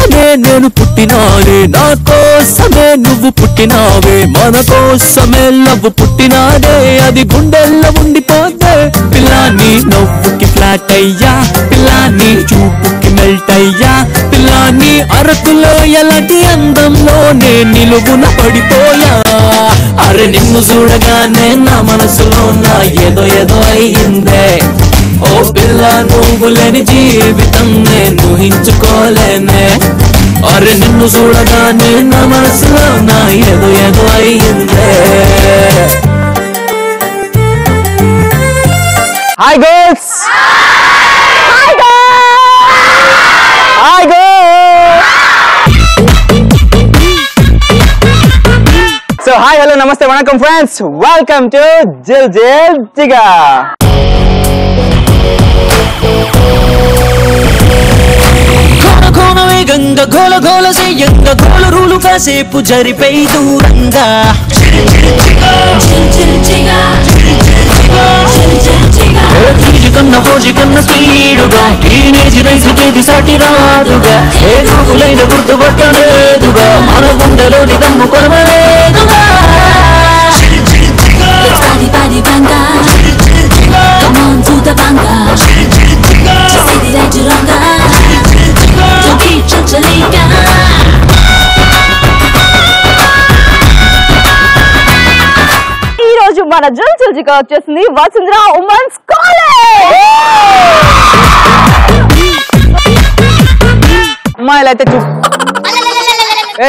కోసమే నేను పుట్టినానే, నా కోసమే నువ్వు పుట్టినావే, మన కోసమే లవ్ పుట్టినాదే, అది గుండెల్లో ఉండిపోతే. పిల్లా నీ నవ్వుకి ఫ్లాట్ అయ్యా, పిల్లా నీ చూపుకి మెల్ట్ అయ్యా, పిల్లా నీ అరకులో ఎలాంటి అందంలో నే నిలువున పడిపోయా. అరే నిన్ను చూడగానే నా మనసులో నా ఏదో ఏదో అయ్యిందే. ఓ పిల్ల నువ్వు లేని జీవితం నేను ఊహించుకోలేనే. అరే నిన్ను చూడగానే నా మనసులో నా ఏదో ఏదో అయ్యిందే. Hi girls, hi girls. So hi hello నమస్తే వణకం ఫ్రెండ్స్, వెల్కమ్ టు జిల్ జిల్ జిగా. వేగంగా గోల గోల సేయంగా గోల రూలు కాసేపు జరిపై దూరంగా. కన్నా ఫోజీ కన్నా స్పీడుగా టీనేజ్ రైసుకేది సాటి రాదుగా. ఏ కాకులైన గుర్తుపట్టలేదుగా, మన గుండెలోని దమ్ము కొరవలేదుగా. ఈ రోజు మన జిల్ జిల్ జిగా వచ్చేసింది వసుంధరా ఉమెన్స్ కాలేజ్. అమ్మాయిలు అయితే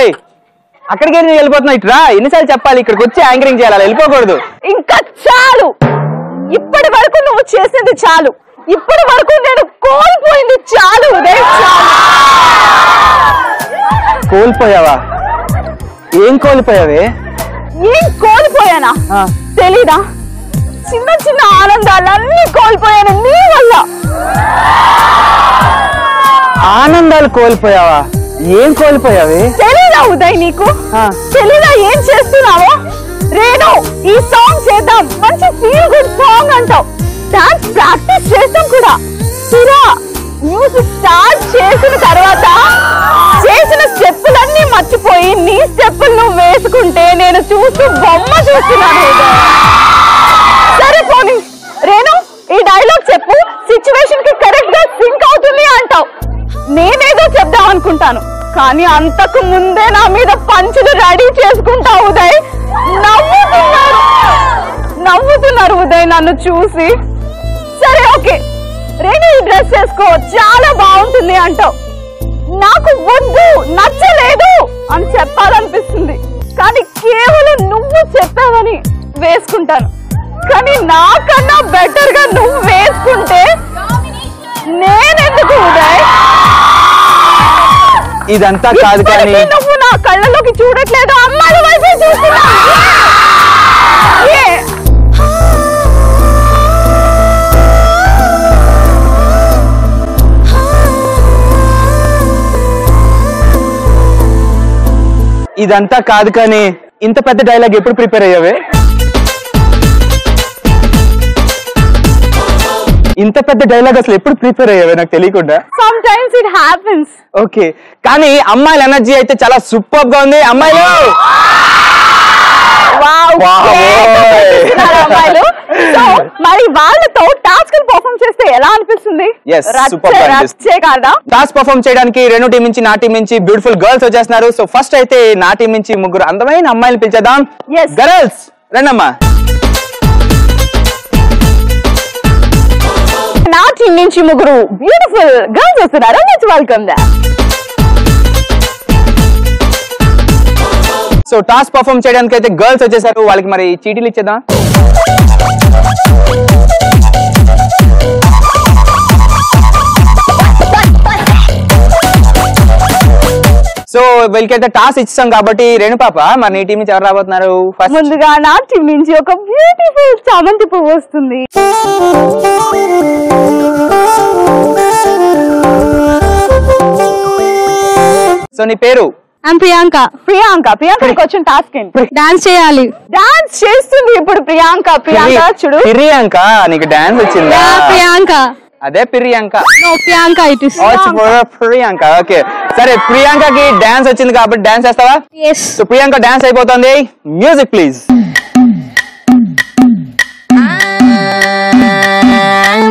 ఏయ్ అక్కడికి వెళ్ళిపోతున్నా, ఇట్రా ఎన్నిసార్లు చెప్పాలి, ఇక్కడికి వచ్చి యాంకరింగ్ చేయాలి, వెళ్ళిపోకూడదు. ఇంకా చాలు, ఇప్పటి వరకు నువ్వు చేసింది చాలు, ఇప్పటి వరకు నేను కోల్పోయింది చాలు ఉదయ్, చాలు. కోల్పోయావా? ఏం కోల్పోయావే? ఏం కోల్పోయానా తెలీదా? చిన్న చిన్న ఆనందాలన్నీ కోల్పోయాను నీ వల్ల. ఆనందాలు కోల్పోయావా? ఏం కోల్పోయావే? తెలీదా ఉదయ్ నీకు? తెలీదా ఏం చేస్తున్నావో? రేణు ఈ సాంగ్ చేద్దాం, మంచి ఫీల్ గుడ్ సాంగ్ అంటావు, డాన్స్ ప్రాక్టీస్ చేస్తాం కూడా. సిరా మ్యూజిక్ స్టార్ట్ చేసిన తర్వాత చేసిన స్టెప్పులన్నీ మర్చిపోయి నీ స్టెప్పులు నువ్వు వేసుకుంటే నేను చూస్తూ బొమ్మ చూస్తున్నాను. సరే పోనీ రేణు ఈ డైలాగ్ చెప్పు, సిచ్యువేషన్ కి కరెక్ట్ గా సింక్ అవుతుంది అంటావు, నేనేదో చెప్దాం అనుకుంటాను, కానీ అంతకు ముందే నా మీద పంచులు రెడీ చేసుకుంటావు ఉదయ్. నవ్వుతున్నారు ఉదయ్ నన్ను చూసి. సరే ఓకే రేణు ఈ డ్రెస్ వేసుకో చాలా బాగుంటుంది అంటావు, నాకు వద్దు నచ్చలేదు అని చెప్పాలనిపిస్తుంది, కానీ కేవలం నువ్వు చెప్పావని వేసుకుంటాను. కానీ నాకన్నా బెటర్ గా నువ్వు వేసుకుంటే నేనెందుకు ఉదయ్? ఇదంతా కాదు కానీ నువ్వు నా కళ్ళలోకి చూడట్లేదు, అమ్మాయిల వైపే చూస్తున్నా. ఇదంతా కాదు కానీ ఇంత పెద్ద డైలాగ్ ఎప్పుడు ప్రిపేర్ అయ్యావే? ఇంత పెద్ద డైలాగ్ అసలు ఎప్పుడు ప్రిపేర్ అయ్యావే నాకు తెలియకుండా? Sometimes it happens. ఓకే, కానీ అమ్మాయిల ఎనర్జీ అయితే చాలా సూపర్ గా ఉంది. అమ్మాయిలు మరి వాళ్ళతో టాస్క్ పర్ఫార్మ్ చేస్తే ఎలా అనిపిస్తుంది? టాస్క్ పర్ఫార్మ్ చేయడానికి రేణు టీం నుంచి నా టీం నుంచి బ్యూటిఫుల్ గర్ల్స్ వచ్చేస్తున్నారు. సో ఫస్ట్ అయితే నా టీం నుంచి ముగ్గురు అందమైన అమ్మాయిలు పిలిచేద్దాం. గర్ల్స్ రండమ్మా. నా టీం నుంచి ముగ్గురు బ్యూటిఫుల్ గర్ల్స్ వస్తున్నారు. Let's welcome them. So task perform చేయడానికి అయితే గర్ల్స్ వచ్చేసారు, వాళ్ళకి మరి చీటీలు ఇచ్చేద్దాం. సో వీళ్ళకైతే టాస్క్ ఇచ్చాం కాబట్టి రేణు పాప మరి నీ టీం నుంచి ఎవరు రాబోతున్నారు? ముందుగా నా టీం నుంచి ఒక బ్యూటిఫుల్ చామంతి పువ్వు వస్తుంది. సో నీ పేరు? ప్రియాంక. ప్రియాంకకి వచ్చిన టాస్క్ ఏంటి? డాన్స్ చేయాలి. డాన్స్ చేస్తుంది ఇప్పుడు ప్రియాంక. చూడు ప్రియాంక నీకు డాన్స్ వచ్చిందా? అదే Priyanka. No, Priyanka, it is Priyanka. Okay సరే, ప్రియాంకకి డాన్స్ వచ్చింది కాబట్టి డాన్స్ చేస్తావా? Yes. సో ప్రియాంక డాన్స్ అయిపోతుంది. Music please.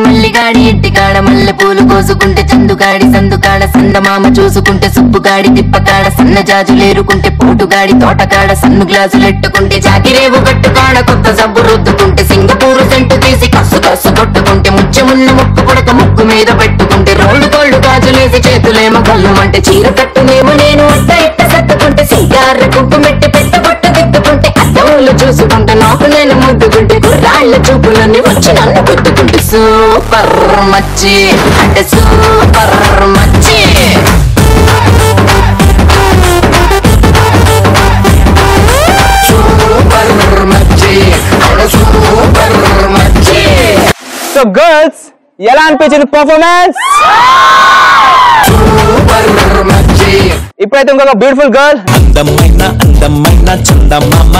మల్లిగాడి ఇంటికాడ మల్లె పూలు కోసుకుంటే చందుగాడి సందుకాడ సందమామ చూసుకుంటే సుబ్బుగాడి తిప్పకాడ సన్న జాజులేరుకుంటే పోటుగాడి తోటకాడ సన్ను గ్లాసులెట్టుకుంటే జాకిరేవు కట్టుకాడ కొత్త సబ్బు రుద్దుకుంటే సింగపూరు సెంటు తీసి కస్సు కస్సు కొట్టుకుంటే ముచ్చమున్న ముక్కు పొడక ముక్కు మీద పెట్టుకుంటే రోడ్డు కోళ్ళు గాజులేసి చేతులేమో కళ్ళు అంటే చీర కట్టునేమో నేను అట్ట ఇట్ట సత్తుకుంటే సింగార కుంకుమెట్టి పెట్టబొట్టు దిద్దుకుంటే అద్దములు చూసుకుంటే నాకు నేను ముద్దుకుంటే గుర్రాళ్ళ చూపులన్నీ వచ్చి నన్ను గుద్దుకుంటే సూపర్ మచ్చి అంటే సూపర్ మచ్చి. సూపర్ మచ్చి అంటే సూపర్ మచ్చి. సో గర్ల్స్ ఎలా అనిపించింది పర్ఫార్మెన్స్? సూపర్ మచ్చి. ఇప్పుడైతే ఇంకొక బ్యూటిఫుల్ గర్ల్. అందమైన అందమైన చందమామ.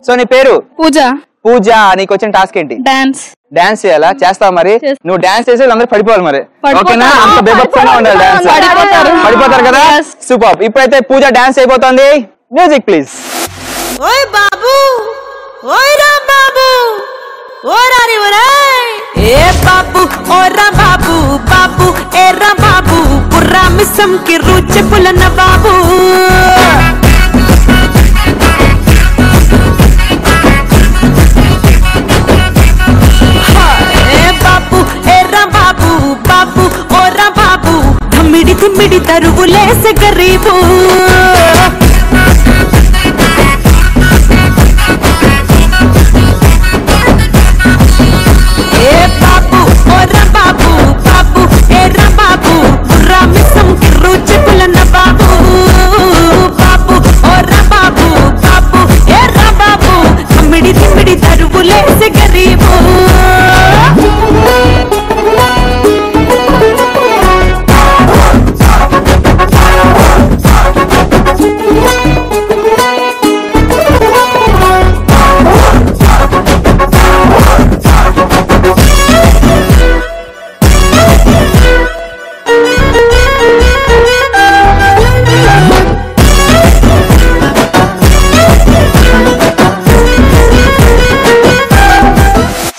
సో నీ పేరు? పూజ. పూజ. నీకు వచ్చిన టాస్క్ ఏంటి? డాన్స్. డాన్స్ చేయాలా? చేస్తావు మరి? నువ్వు డాన్స్ చేసి అందరూ పడిపోవాలి మరి. ఓకేనా? అంత బేబత్సంగా ఉండాలి డాన్స్. పడిపోతారు కదా? సూపర్. ఇప్పుడైతే పూజ డాన్స్ అయిపోతుంది. Music please. ఓయ్ బాబు ఓయ్ రా బాబు ఓరారి ఓరాయ్ ఏ బాబు ఓరా బాబు బాబు ఏరా బాబు పుర్రా మిస్సం కి రుచి పులన బాబు ఏ బాబు ఏరా బాబు బాబు ఓరా బాబు ధమ్మిడి ధిమ్మిడి తరువులేసే గరీబు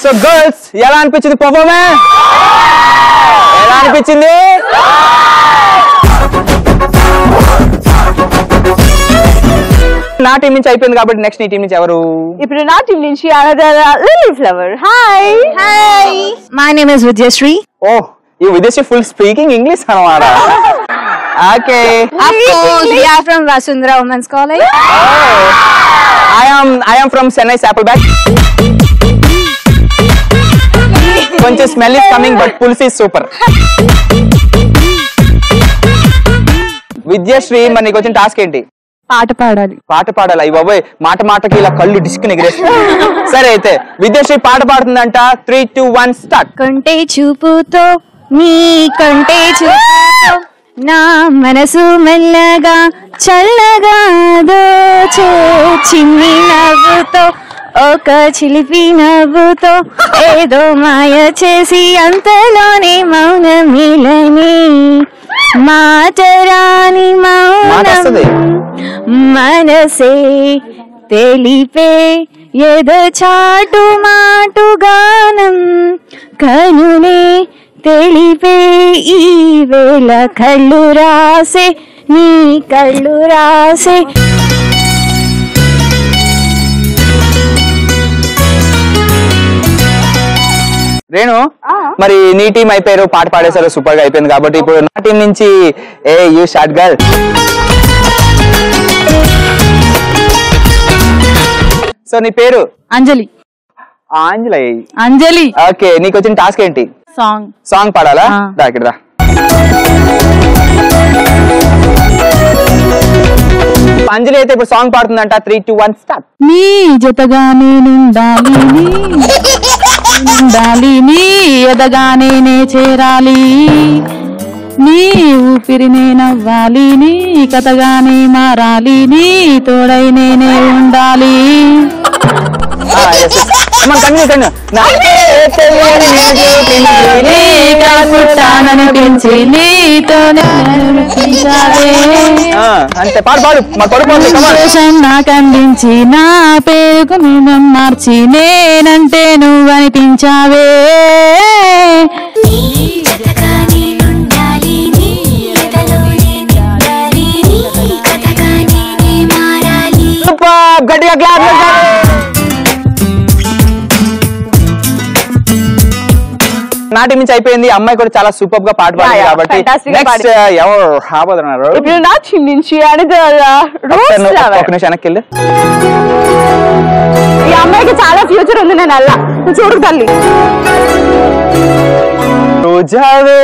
సో గర్ల్స్ ఎలా అనిపించింది పర్ఫార్మెన్స్? ఎలా అనిపించింది? నా టీం నుంచి అయిపోయింది కాబట్టి నెక్స్ట్ నీ టీం నుంచి ఎవరు? ఇప్పుడు నా టీం నుంచి lily flower. Hi. Hi. My name is Vidyashree. ఓ ఈ విదేశీ ఫుల్ స్పీకింగ్ ఇంగ్లీష్ అన్నమాట. Okay. Of course, we are from Vasundhara Women's College. I am from Chennai Sappleback. కొంచెం smell is coming but pulse is super. Vidyashree మరి నీకు వచ్చిన task ఏంటి? పాట పాడాలి. పాట పాడాలి. అయ్యి బాబోయ్, మాట మాటకి ఇలా కళ్ళు డిస్క్ ఎగిరేస్తుంది. సరే అయితే విద్యాశ్రీ పాట పాడుతుందంట. 3, 2, 1 స్టార్ట్. కంటే చూపుతో నీ కంటే చూపుతో నా మనసు మెల్లగా చల్లగా దోచే చిన్ని నవ్వుతో ఒక చిలిపి నవ్వుతో ఏదో మాయ చేసి అంతలోనే మౌనమిలని మాటరాని మౌనం మనసే తెలిపే ఏదో చాటు మాటు గానం కనునే తెలిపే ఈ వేళ కళ్ళు రాసే నీ కళ్ళు రాసే. రేణు మరి నీ టీం అయిపోయారు, పాట పాడేశారు, సూపర్ గా అయిపోయింది కాబట్టి ఇప్పుడు నా టీం నుంచి ఏ యూ షార్ట్ గర్ల్. సో నీ పేరు? అంజలి. అంజలి. ఓకే, నీకు వచ్చిన టాస్క్ ఏంటి? సాంగ్ పాడాలా? రా ఇక్కడ రా. అంజలి అయితే ఇప్పుడు సాంగ్ పాడుతుందంట. 3, 2, 1 స్టార్ట్. నీ జతగా నేనుండాలి, ఉండాలి, నీ ఎదగానే నే చేరాలి, నీ ఊపిరి నేనవ్వాలి, నీ కథగానే మారాలి, నీ తోడై నేనే ఉండాలి. పుట్టాననిపించి నీతోనే అంతే పాడు పాడు మా కొడుకు సంతోషం నాకు అందించి నా పేరుకు మేము మార్చి నేనంటే నువ్వనిపించావే గట్టిగా క్లాప్ నాటి నుంచి అయిపోయింది. అమ్మాయి కూడా చాలా సూపర్ గా పాట పాడింది కాబట్టి నెక్స్ట్ ఎవరు రాబోతున్నారు ఇప్పుడు నా నుంచి ఒక నిమిషం వెనక్కి వెళ్ళు. ఈ అమ్మాయికి చాలా ఫ్యూచర్ ఉంది. నేను అల్లా చూడు తల్లి. రోజావే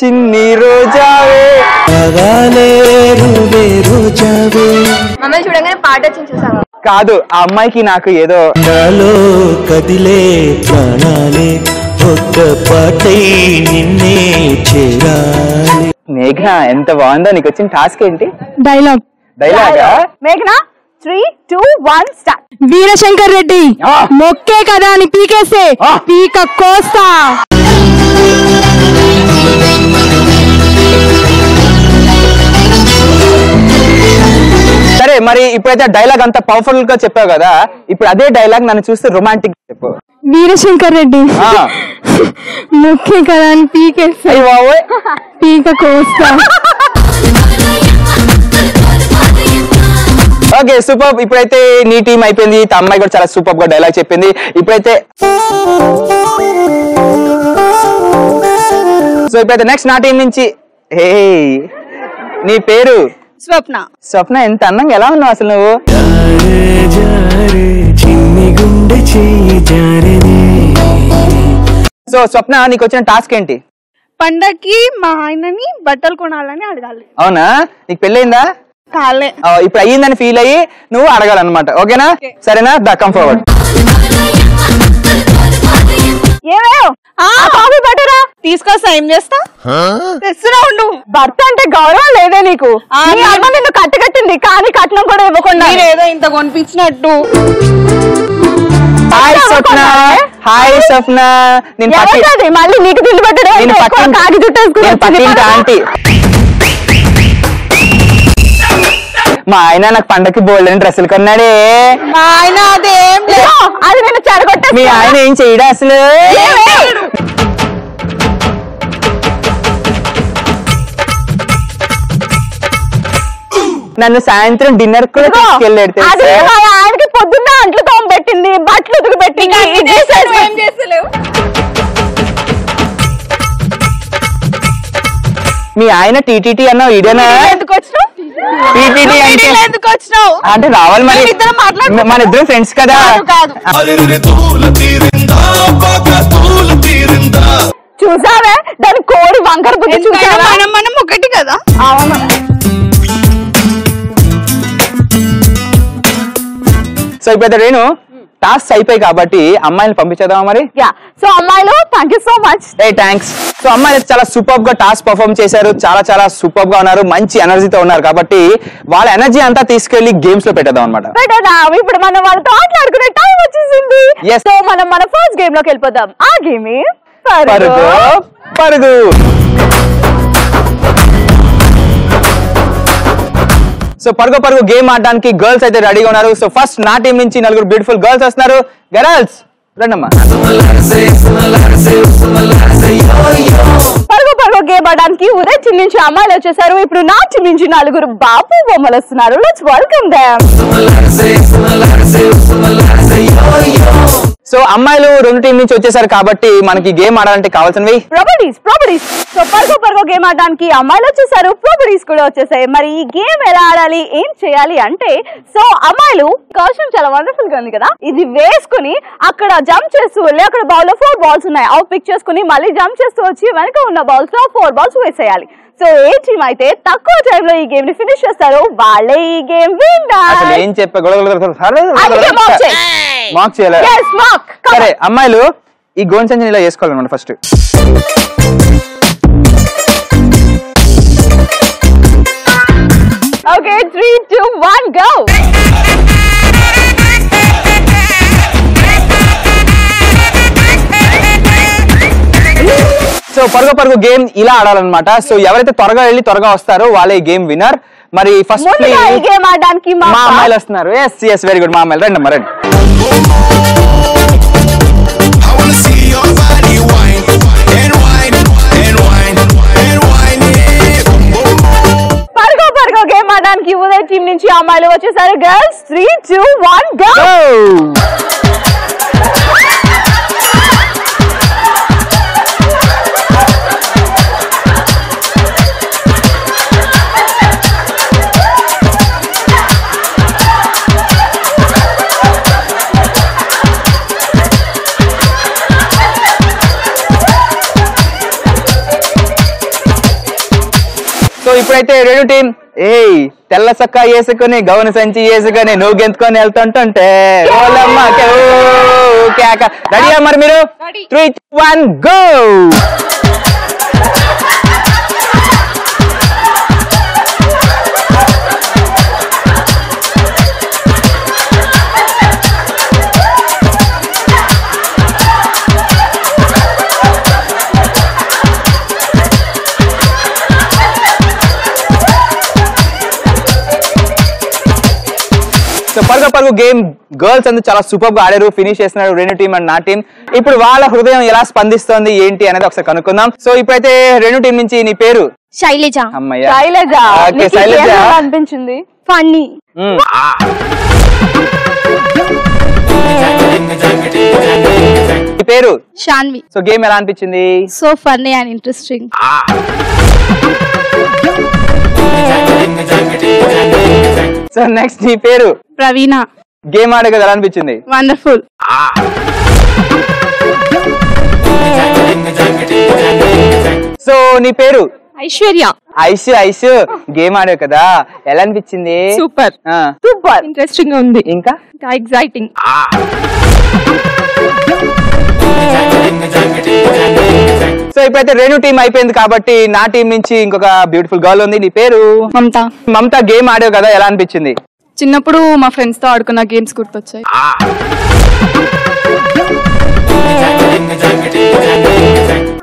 చిన్ని రోజావే మమ్మల్ని చూడగానే పాట వచ్చి చూసావా? కాదు ఆ అమ్మాయికి నాకు ఏదో నాలో కదిలే ప్రాణాలే ఒక్క పాటై నిన్నే చేరాలి. మేఘన ఎంత బాగుందో. నీకు వచ్చిన టాస్క్ ఏంటి? డైలాగ్ డైలాగా? మేఘనా 3, 2, 1 స్టార్ట్. వీరశంకర్ రెడ్డి మొక్కే కదా అని పీకేస్తే పీక కోస్తా. సరే మరి ఇప్పుడైతే డైలాగ్ అంత పవర్ఫుల్ గా చెప్పావు కదా, ఇప్పుడు అదే డైలాగ్ నన్ను చూస్తే రొమాంటిక్ చెప్పు. వీరశంకర్ రెడ్డి మొక్కే కదా అని పీకేస్తే పీక కోస్తా. Okay super. ఇప్పుడైతే నీ టీం అయిపోయింది. అమ్మాయి కూడా చాలా సూపర్ గా డైలాగ్ చెప్పింది. ఇప్పుడైతే నెక్స్ట్ నా టీం నుంచి హే నీ పేరు స్వప్న. స్వప్న ఎంత అందంగా ఎలా ఉన్నావు అసలు నువ్వు? సో స్వప్న నీకు వచ్చిన టాస్క్ ఏంటి? పండక్కి మా ఆయనని బట్టలు కొనాలని అడగాలి. అవునా? నీకు పెళ్ళైందా? కాలే. ఇప్పుడు అయ్యిందని ఫీల్ అయ్యి నువ్వు అడగాలన్నమాట. ఓకేనా? సరేనా? The come forward. తీసుకొస్తా. ఏం చేస్తా? తెస్తున్నావు నువ్వు. భర్త అంటే గౌరవం లేదే నీకు? నీ అమ్మ నిన్ను కట్టగట్టింది కానీ కట్నం కూడా ఇవ్వకుండా ఏదో ఇంత కొనిపించినట్టు. హాయ్ స్వప్న. హాయ్ స్వప్న. మళ్ళీ నీకు తిండి పెట్టడం కాగి చుట్టేసుకుని ఆంటీ. మా ఆయన నాకు పండక్కి బోల్డెన్ డ్రెస్సులు కొన్నాడే. మా ఆయన అదేం లేదు. అది నేను చెడగొట్టే. మీ ఆయన ఏం చేయడా అసలు? నన్ను సాయంత్రం డిన్నర్ కూడా తీసుకెళ్ళాడు. ఆయనకి పొద్దున్న అంట్లు తోమబెట్టింది, బట్టలు ఉతుకు పెట్టింది. ఏం చేస్తలేవు? మీ ఆయన టీటీటీ అన్నావు, ఇదేనా? ఎందుకు వచ్చినావు? టీటీటీ ఎందుకు వచ్చినావు అంటే రావాలి మరి. మన ఇద్దరు ఫ్రెండ్స్ కదా. చూసావే దాని కోడి వంకర బుద్ధి చూసావా? మనం ఒకటి కదా. అవును. సో ఇప్పుడు రేణు టాస్క్ అయిపోయి కాబట్టి అమ్మాయిని పంపించేద్దామా మరి? సో అమ్మాయిలు thank you so much. Thanks. So అమ్మాయిలు చాలా సూపర్ గా టాస్క్ పర్ఫార్మ్ చేశారు. చాలా సూపర్ గా ఉన్నారు. మంచి ఎనర్జీతో ఉన్నారు కాబట్టి వాళ్ళ ఎనర్జీ అంతా తీసుకెళ్లి గేమ్స్ లో పెట్టేద్దాం అనమాట. ఇప్పుడు మనం వాళ్ళతో ఆటలాడుకునే టైం వచ్చేసింది. సో మనం మన ఫస్ట్ గేమ్ లోకి వెళ్ళిపోదాం. ఆ గేమ్ పరుగు పరుగు. సో పరుగు పరుగు గేమ్ ఆడడానికి గర్ల్స్ అయితే రెడీగా ఉన్నారు. సో ఫస్ట్ నా టీం నుంచి 4 బ్యూటిఫుల్ గర్ల్స్ వస్తున్నారు. గర్ల్స్ రండమ్మా. పరుగు పరుగు గేమ్ ఆడడానికి ఉదయ్ టీం నుంచి అమ్మాయిలు వచ్చేసారు. ఇప్పుడు నా టీం నుంచి 4 బాపు బొమ్మలు వస్తున్నారు. Let's welcome them. సో అమ్మాయిలు 2 టీం నుంచి వచ్చేసారు కాబట్టి మనకి గేమ్ ఆడాలంటే కావాల్సినవి ప్రాపర్టీస్. సో పరుగు పరుగు గేమ్ ఆడడానికి అమ్మాయిలు వచ్చేసారు, ప్రాపర్టీస్ కూడా వచ్చేసాయి. మరి ఈ గేమ్ ఎలా ఆడాలి, ఏం చేయాలి అంటే, సో అమ్మాయిలు కాస్ట్యూమ్ చాలా వండర్ఫుల్ గా ఉంది కదా, ఇది వేసుకుని అక్కడ జంప్ చేస్తూ వెళ్ళి అక్కడ బౌల్ లో 4 బాల్స్ ఉన్నాయి, అవి పిక్ చేసుకుని మళ్ళీ జంప్ చేస్తూ వచ్చి వెనక ఉన్న బాల్స్ లో 4 బాల్స్ వేసేయాలి. సో ఏ టీమ్ అయితే తక్కువ టైం లో ఈ గేమ్ ని ఫినిష్ చేస్తారో వాళ్ళే ఈ గేమ్ విన్నర్. ఏం చెప్పా మార్క్ చేయాలి. సరే అమ్మాయిలు ఈ గోన్ సంచి ఇలా వేసుకోవాలన్నమాట ఫస్ట్. Okay 3, 2, 1 go. సో పరుగు పరుగు గేమ్ ఇలా ఆడాలన్నమాట. సో ఎవరైతే త్వరగా వెళ్ళి త్వరగా వస్తారో వాళ్ళే ఈ గేమ్ విన్నర్. మరి ఫస్ట్ గేమ్ ఆడడానికి మా అమ్మాయిలు వస్తున్నారు. Yes very good. మా అమ్మాయిలు రండి అమ్మా రండి. పరుగు పరుగు గేమ్ ఆడడానికి ఉదయ్ టీం నుంచి అమ్మాయిలు వచ్చేసారు. Girls 3, 2, 1 go. సో ఇప్పుడైతే రెడీ టీం తెల్ల సొక్కా వేసుకుని గౌను సంచి వేసుకొని నువ్వు గెంతుకొని వెళ్తుంటుంటే రెడీయా మరి మీరు? 3, 2, 1 గో. సో పరుగు పరుగు గేమ్ గర్ల్స్ అందరూ చాలా సూపర్ గా ఆడారు, ఫినిష్ చేస్తున్నారు రెండు టీం అండ్ నా టీం. ఇప్పుడు వాళ్ళ హృదయం ఎలా స్పందిస్తోంది ఏంటి అనేది ఒకసారి కనుక్కుందాం. సో ఇప్పుడైతే రెండు టీం నుంచి నీ పేరు? శైలజ. అమ్మయ్య శైలజ. ఓకే శైలజ అనిపించింది ఫన్నీ. నీ పేరు? శాన్వి. సో గేమ్ ఎలా అనిపించింది? So funny and interesting. So next నీ పేరు? ప్రవీణ. గేమ్ ఆడే కదా ఎలా అనిపించింది? వండర్ఫుల్. సో నీ పేరు? ఐశ్వర్య. ఐషు గేమ్ ఆడే కదా ఎలా అనిపించింది? సూపర్. సూపర్ ఇంట్రెస్టింగ్ ఉంది. ఇంకా ఎగ్జైటింగ్. సో ఇప్పుడైతే రెండు టీం అయిపోయింది కాబట్టి నా టీం నుంచి ఇంకొక బ్యూటిఫుల్ గర్ల్ ఉంది. నీ పేరు? మమత. మమత గేమ్ ఆడావు కదా ఎలా అనిపించింది? చిన్నప్పుడు మా ఫ్రెండ్స్ తో ఆడుకున్న గేమ్స్ గుర్తొచ్చాయి.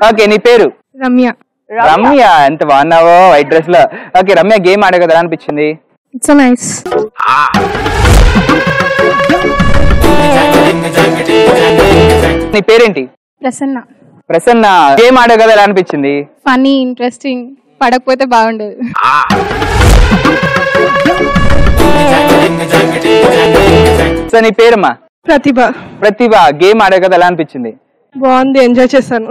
ఓకే నీ పేరు? రమ్య. రమ్య ఎంత బాగున్నావో వైట్ డ్రెస్ లో. ఓకే రమ్య గేమ్ ఆడావు కదా ఎలా అనిపించింది? It's nice. నీ పేరేంటి? ప్రసన్న. ప్రసన్న గేమ్ ఆడావు కదా ఎలా అనిపించింది? Funny interesting. పడకపోతే బాగుండేది. సో నీ పేరమ్మా? ప్రతిభ. ప్రతిభ గేమ్ ఆడావు కదా ఎలా అనిపించింది? బాగుంది, ఎంజాయ్ చేశాను.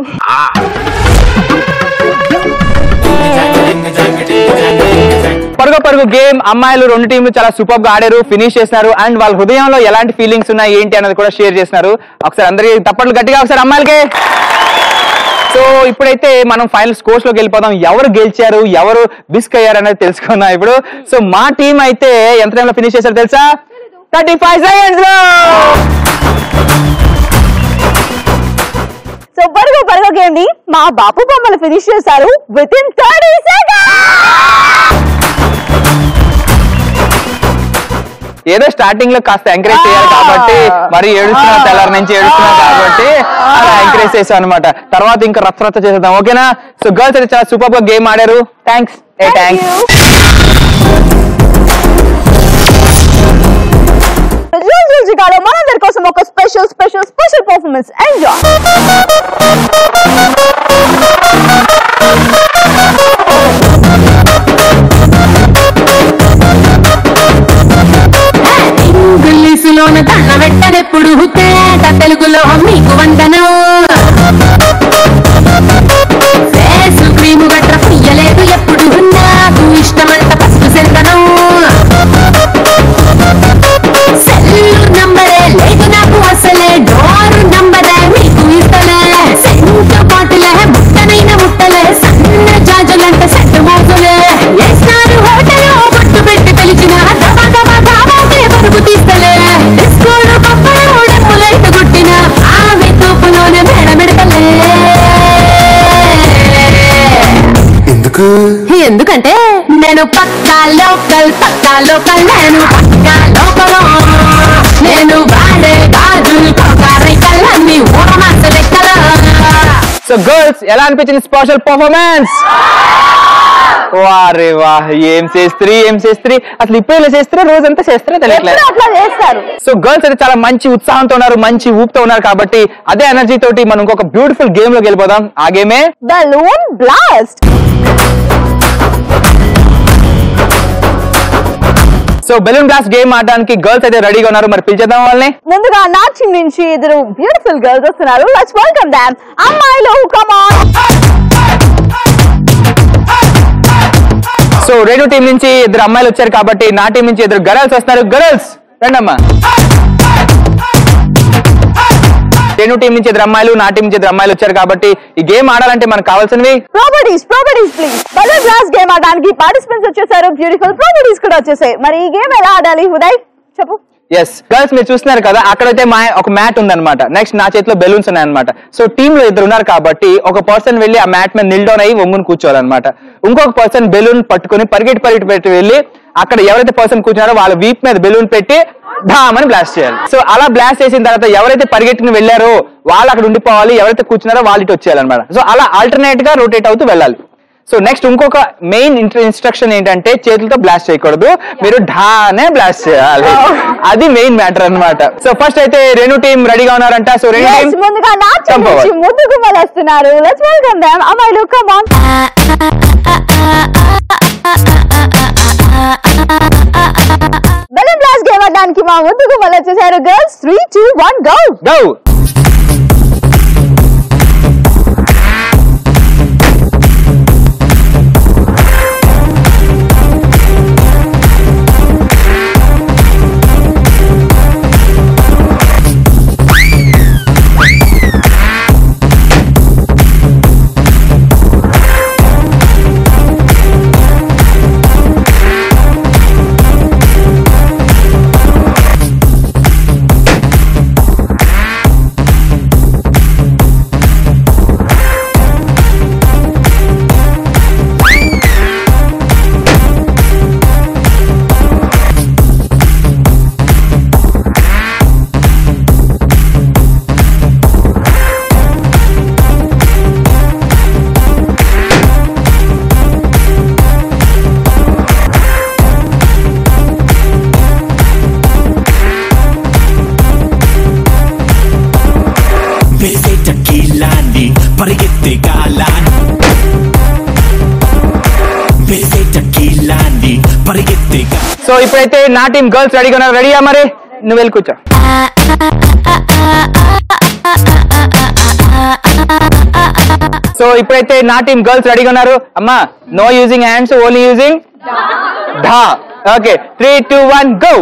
పరుగు పరుగు గేమ్ అమ్మాయిలు రెండు టీంలు చాలా సూపర్ గా ఆడారు, ఫినిష్ చేస్తున్నారు అండ్ వాళ్ళ హృదయంలో ఎలాంటి ఫీలింగ్స్ ఉన్నాయి ఏంటి అనేది కూడా షేర్ చేస్తున్నారు. ఒకసారి అందరికి తప్పట్లు గట్టిగా ఒకసారి అమ్మాయిలకి. సో ఇప్పుడైతే మనం ఫైనల్ స్కోర్స్ లోకి వెళ్ళిపోదాం. ఎవరు గెలిచారు ఎవరు బిస్క్ అయ్యారు అనేది తెలుసుకుందాం ఇప్పుడు. సో మా టీం అయితే ఎంత టైంలో ఫినిష్ చేశారు తెలుసా? 35 seconds లో. సో పరుగు పరుగు గేమ్ ని మా బాపు బొమ్మలు ఫినిష్ చేశారు విత్ ఇన్ 30 seconds. ఏదో స్టార్టింగ్ లో కాస్త ఎంకరేజ్ చేయాలి కాబట్టి మరి ఏడుస్తున్నా తెల్లారి నుంచి ఏడుస్తున్నా కాబట్టి అలా ఎంకరేజ్ చేసాం అనమాట. తర్వాత ఇంకా రచ్చ చేసేద్దాం ఓకేనా? సో గర్ల్స్ అయితే చాలా సూపర్ గా గేమ్ ఆడారు. థ్యాంక్స్. మనందరి కోసం ఒక స్పెషల్ పర్ఫార్మెన్స్ ఎంజాయ్. ఇంగ్లీషులోన కళ్ళ పెట్టదెప్పుడు తేట తెలుగులో మీకు వందనం. ఫేసు క్రీము గట్ర పుయ్యలేదు ఎప్పుడు నాకు ఇష్టమంట పసుపు సెందనం. సెల్లు నంబరే లేదు నాకు అసలే డోరు నంబరే మీకు ఇస్తలే. సెంటు బాటిలే ముట్టనైన ముట్టలే సన్న జాజులంటే సెట్ మోసులే. వేసినారు హోటలో బొట్టు పెట్టి పిలిచిన పరుగు తీస్తలే. డిస్కోలు పప్పలు డప్పులైత కొట్టిన ఆమె తోపులోనే మేడమెడతలే. ఎందుకంటే నేను పక్కా లోకల్ నేను పక్కా లోకలో. నేను వాడే గాజులు కొకారైకల్లన్నీ ఓరమాస లెక్కల. సో గర్ల్స్ ఎలా అనిపించింది స్పెషల్ పర్ఫార్మెన్స్? వారే వాహ్, ఏం చేస్త్రీ అసలు ఇప్పుడు ఇలా చేస్తారా, రోజంతా చేస్తారా తెలియట్లేదు. అట్లా చేస్తారు. సో గర్ల్స్ అయితే చాలా మంచి ఉత్సాహంతో ఉన్నారు, మంచి ఊపుతో ఉన్నారు. కాబట్టి అదే ఎనర్జీ తోటి మనం ఇంకొక బ్యూటిఫుల్ గేమ్ లోకి వెళ్ళిపోదాం. ఆ గేమే balloon blast. So balloon blast game ఆడడానికి గర్ల్స్ అయితే రెడీగా ఉన్నారు. మరి పిలిచేద్దాం వాళ్ళని. ముందుగా నాట్యం నుంచి ఇద్దరు బ్యూటిఫుల్ గర్ల్స్ వస్తున్నారు. Let's welcome them. అమ్మాయిలు కమ్ ఆన్. సో రెండు టీం నుంచి ఇద్దరు అమ్మాయిలు వచ్చారు కాబట్టి నా టీం నుంచి ఇద్దరు గర్ల్స్ వస్తున్నారు. గర్ల్స్ రండమ్మా. రెండు టీం నుంచి ఇద్దరు అమ్మాయిలు, నా టీం నుంచి ఇద్దరు అమ్మాయిలు వచ్చారు కాబట్టి ఈ గేమ్ ఆడాలంటే మనకు కావాల్సినవి properties please. Balloon blast game ఆడడానికి పార్టిసిపెంట్స్ వచ్చేసారు, బ్యూటిఫుల్ ప్రాపర్టీస్ కూడా వచ్చేసాయి. మరి ఈ గేమ్ ఎలా ఆడాలి ఉదయ్ చెప్పు. ఎస్ గర్ల్స్ మీరు చూస్తున్నారు కదా, అక్కడైతే ఒక మ్యాట్ ఉందన్నమాట. నెక్స్ట్ నా చేతిలో బెలూన్స్ ఉన్నాయన్నమాట. సో టీమ్ లో ఇద్దరు ఉన్నారు కాబట్టి ఒక పర్సన్ వెళ్ళి ఆ మ్యాట్ మీద నిల్ డౌన్ అయ్యి వంగుని కూర్చోవాలన్నమాట. ఇంకొక పర్సన్ బెలూన్ పట్టుకుని పరిగెట్టి వెళ్ళి అక్కడ ఎవరైతే పర్సన్ కూర్చున్నారో వాళ్ళ వీప్ మీద బెలూన్ పెట్టి ఢామని బ్లాస్ట్ చేయాలి. సో అలా బ్లాస్ట్ చేసిన తర్వాత ఎవరైతే పరిగెట్టుకుని వెళ్ళారో వాళ్ళు అక్కడ ఉండిపోవాలి, ఎవరైతే కూర్చున్నారో వాళ్ళు ఇటు వచ్చేయాలన్నమాట. సో అలా ఆల్టర్నేట్ గా రొటేట్ అవుతూ వెళ్ళాలి. సో నెక్స్ట్ ఇంకొక మెయిన్ ఇన్స్ట్రక్షన్ ఏంటంటే చేతులతో బ్లాస్ట్ చేయకూడదు, మీరు ఢానే బ్లాస్ట్ చేయాలి. అది మెయిన్ మ్యాటర్ అన్నమాట. సో ఫస్ట్ అయితే రెండు టీం రెడీగా ఉన్నారంట. సో రెండు టీం ముందుగా నాట్యం నుంచి ముద్దు గుమ్మలు వస్తున్నారు. Let's welcome them. అమ్మాయిలు come on. Balloon blast game ఆడడానికి మా ముద్దు గుమ్మలు వచ్చేసారు. Girls 3, 2, 1 go go. పరిగెత్తే గాలాన్ని పరిగెత్తే. సో ఇప్పుడైతే నా టీం గర్ల్స్ రెడీగా ఉన్నారు. రెడీయా? మరి నువ్వు వెళ్ళి కూర్చో. సో ఇప్పుడైతే నా టీం గర్ల్స్ రెడీగా ఉన్నారు. అమ్మా no using hands, only using ఢా. Okay 3, 2, 1 go.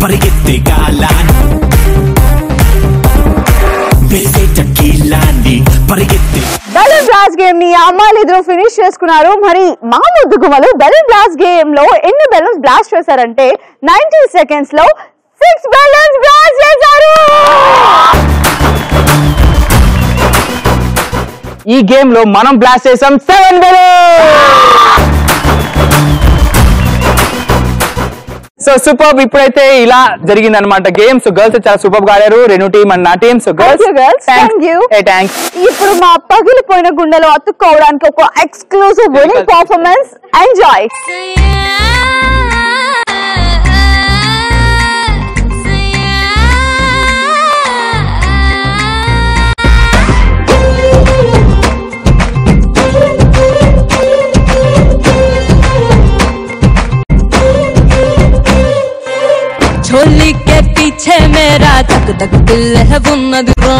పరిగెత్తే గాలాన్ని పరిగెత్తే. బెలూన్ బ్లాస్ట్ గేమ్ ని అమ్మాయిలు ఇద్దరు ఫినిష్ చేసుకున్నారు. మరి మా ముద్దు గుమ్మలు బెలూన్ బ్లాస్ట్ గేమ్ లో ఎన్ని బెలూన్స్ బ్లాస్ట్ చేశారంటే 90 seconds లో 6 బెలూన్స్ బ్లాస్ట్ చేశారు. ఈ గేమ్ లో మనం బ్లాస్ట్ చేసాం 7 బెలూన్స్. So super. ఇప్పుడైతే ఇలా జరిగింది అనమాట గేమ్. సో గర్ల్స్ చాలా సూపర్ గా ఆడారు, రెండు టీం అండ్ నా టీం. So girls thanks. ఇప్పుడు మా పగిలిపోయిన గుండెలో అతుక్కోవడానికి ఒక ఎక్స్క్లూసివ్ విన్నింగ్ పర్ఫార్మెన్స్. ఎంజాయ్. పిల్ల ఉన్నది రా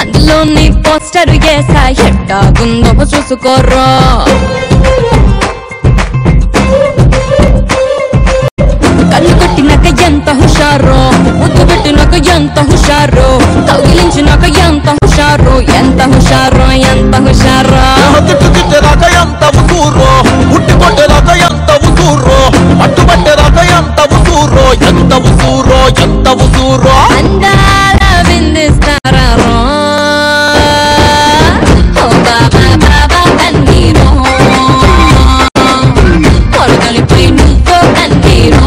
అందులో నీ పోస్టర్ వేసా ఎట్టాగుందో చూసుకోరా కళ్ళు కొట్టినాక ఎంత హుషారో ముద్దు పెట్టినాక ఎంత హుషారో కౌగిలించినాక ఎంత హుషారో ఎంత హుషారో ఎంత హుషారో తిట్టుదాకా ఎంత ఉసూరో ఉట్టి కొట్టేదాకా ఎంత ఉసూరో పట్టుబట్టేదాకా ఎంత ఉసూరో ఎంత ఉసూరో ఎంత ఉసూరో అందాల బిందిస్తారా ఓ బాబా బాబా కన్నీరో పొరగలిపై నువ్వు కన్నీరో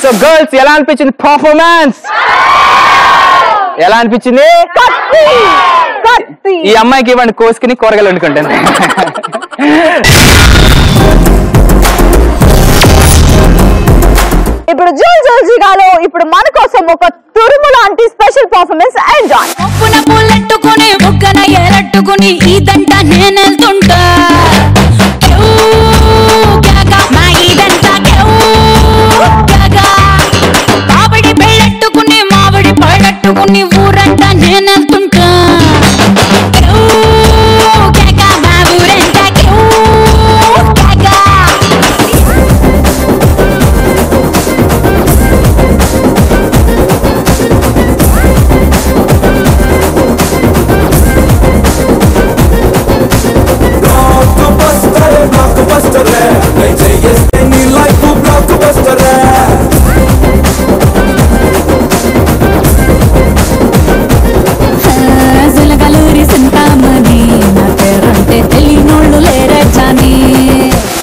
సో గర్ల్స్ ఎలా అనిపించింది పర్ఫార్మెన్స్ ఎలా అనిపించింది ఈ అమ్మాయికి ఇవ్వండి కోసుకుని కూరగాయలు వండుకుంటాను ఇప్పుడు జోల్ జోల్జీగాలో ఇప్పుడు మన కోసం ఒక తురుము లాంటి స్పెషల్ పర్ఫార్మెన్స్ ఎంజాయ్. మొప్పున పూలెట్టుకుని బుగ్గన ఎరట్టుకుని ఇదంట నేనెళ్తుంటా మా ఇదంతా మామిడి పెళ్ళెట్టుకుని మామిడి పళ్ళెట్టుకుని ఊరంట నేనెళ్తుంటా మా ఊరంతా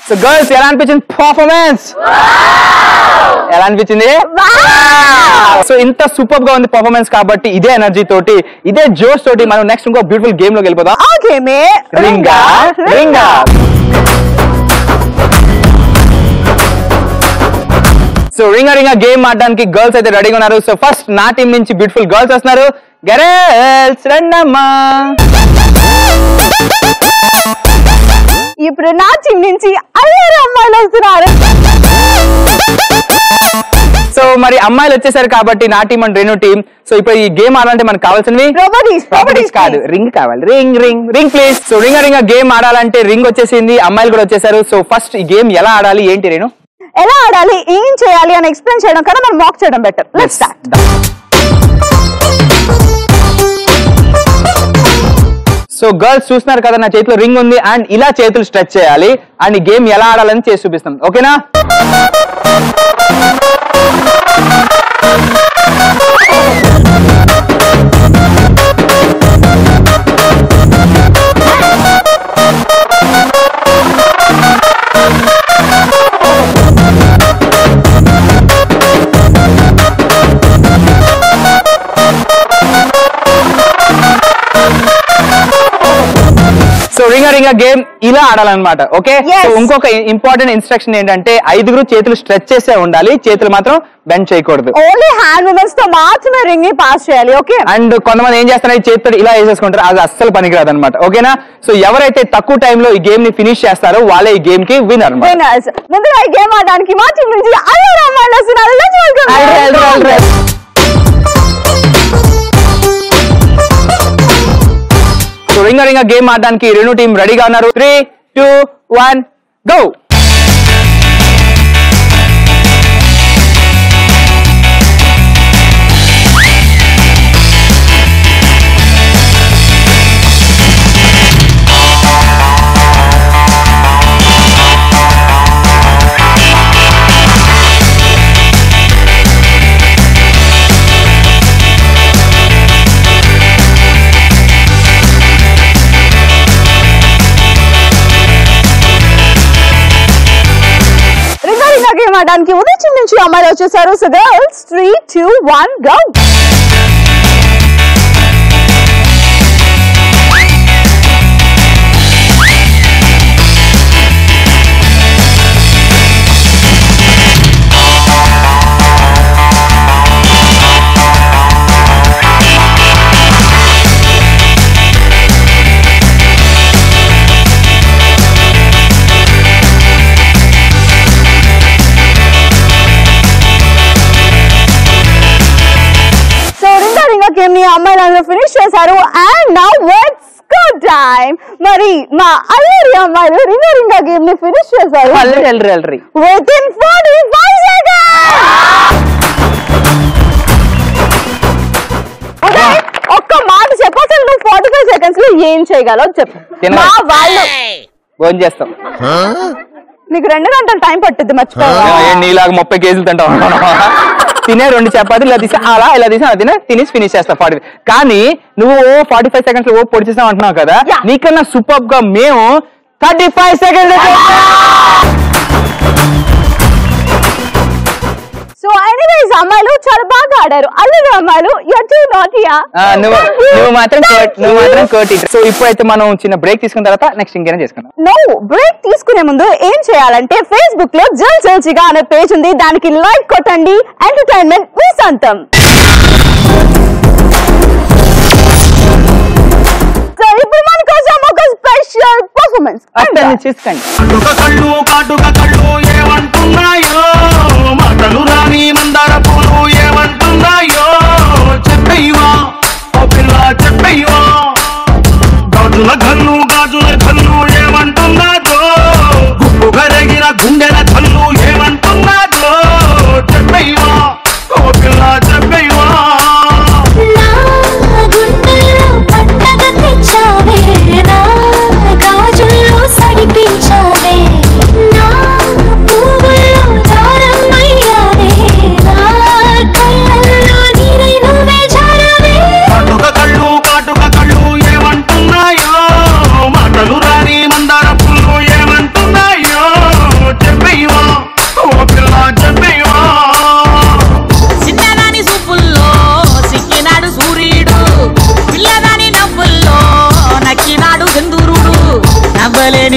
సో గర్ల్స్ ఎలా అనిపించింది పర్ఫార్మెన్స్ ఎలా అనిపించింది సో ఇంత సూపర్ గా ఉంది పర్ఫార్మెన్స్ కాబట్టి ఇదే ఎనర్జీ తోటి ఇదే జోష్ తోటి మనం నెక్స్ట్ ఇంకో బ్యూటిఫుల్ గేమ్ లోకి వెళ్ళిపోదాం ఆ గేమే రింగా రింగా సో రింగా రింగా గేమ్ ఆడడానికి గర్ల్స్ అయితే రెడీగా ఉన్నారు సో ఫస్ట్ నా టీం నుంచి బ్యూటిఫుల్ గర్ల్స్ వస్తున్నారు గర్ల్స్ రండమ్మా ఇప్పుడు నా టీం నుంచి అల్లరి అమ్మాయిలు వస్తున్నారు సో మరి అమ్మాయిలు వచ్చేసారు కాబట్టి నా team and Renu team so ఇప్పుడు ఈ గేమ్ ఆడాలంటే మనకు కావాల్సినవి ప్రాపర్టీస్ కాదు రింగ్ కావాలి ring ring ring please so రింగా రింగా గేమ్ ఆడాలంటే రింగ్ వచ్చేసింది అమ్మాయిలు కూడా వచ్చేసారు సో ఫస్ట్ ఈ గేమ్ ఎలా ఆడాలి ఏంటి రేణు ఎలా ఆడాలి ఏం చేయాలి అని ఎక్స్ప్లెయిన్ చేయడం కన్నా మనం మాక్ చేయడం better let's start so girls చూస్తున్నారు కదా నా చేతిలో రింగ్ ఉంది అండ్ ఇలా చేతులు స్ట్రెచ్ చేయాలి అండ్ ఈ గేమ్ ఎలా ఆడాలని చేసి చూపిస్తాం ఓకేనా సో రింగా రింగా గేమ్ ఇలా ఆడాలన్నమాట ఓకే సో ఇంకొక ఇంపార్టెంట్ ఇన్స్ట్రక్షన్ ఏంటంటే 5 చేతులు స్ట్రెచ్ చేసే ఉండాలి చేతులు మాత్రం బెండ్ చేయకూడదు ఓన్లీ హ్యాండ్ మూమెంట్స్ తో మాత్రమే రింగ్ ని పాస్ చేయాలి ఓకే అండ్ కొంతమంది ఏం చేస్తారు చేతితో ఇలా వేసేసుకుంటారు అది అస్సలు పనికిరాదు అనమాట ఓకేనా సో ఎవరైతే తక్కువ టైంలో ఈ గేమ్ ని ఫినిష్ చేస్తారో వాళ్ళే ఈ గేమ్ కి విన్నర్ ముందుగా ఈ గేమ్ ఆడడానికి మా టీం నుంచి అల్లరి అమ్మాయిలు వస్తున్నారు లెట్స్ వెల్కమ్ సో రింగా రింగా గేమ్ ఆడడానికి రెండు టీం రెడీగా ఉన్నారు 3, 2, 1 గో గేమ్ ఆడడానికి ఉదయం నుంచి అమ్మాయిలు వచ్చేసారు సో గర్ల్స్ 3, 2, 1 గో చేశారు. And now let's go time. మరి మా అల్లరి అమ్మాయిలు రింగా గేమ్ ని ఫినిష్ చేశారు విత్ ఇన్ 45 సెకండ్స్. ఒక్క మాట చెప్పు, అసలు నువ్వు 45 సెకండ్స్ లో ఏం చేయగలవు చెప్పు. మా వాళ్ళు ఫోన్ చేస్తాం, నీకు 2 గంటలు టైం పట్టుద్ది, మర్చిపోవా? నీలాగా 30 కేజీలు తింటావు. తినే 2 చపాతీలు ఇలా తీసి అలా ఇలా తీసి అలా తినే తినేసి ఫినిష్ చేస్తా 40. కానీ నువ్వు 45 సెకండ్స్ లో పొడి చేసావు అంటున్నావు కదా, నీకన్నా సూపర్ గా మేము 35 సెకండ్స్. సో ఎనీవేస్ అమ్మాయిలు చాలా బాగా ఆడారు. అల్లరి అమ్మాయిలు you're too naughty. నువ్వు మాత్రం కోటి. సో ఇప్పుడైతే మనం చిన్న బ్రేక్ తీసుకున్న తర్వాత నెక్స్ట్ ఇంకేనా చేసుకుందాం. నో, బ్రేక్ తీసుకునే ముందు ఏం చేయాలంటే ఫేస్బుక్ లో జల్చిగా అనే పేజ్ ఉంది, దానికి లైక్ కొట్టండి. ఎంటర్టైన్మెంట్ మీ సొంతం. సో ఇప్పుడు మన కోసం ఒక స్పెషల్ పర్ఫార్మెన్స్ చూసుకోండి. మాటలు రాని మందార పూలు ఏమంటున్నాయో చెప్పయ్యవా, ఓ పిల్ల చెప్పయ్యవా. గాజుల కన్ను ఏమంటున్నాదో, గుప్పు గరగిన గుండెల కన్ను ఏమంటున్నాదో చెప్పయ్యవా, ఓ పిల్ల చెప్పయ్యవా.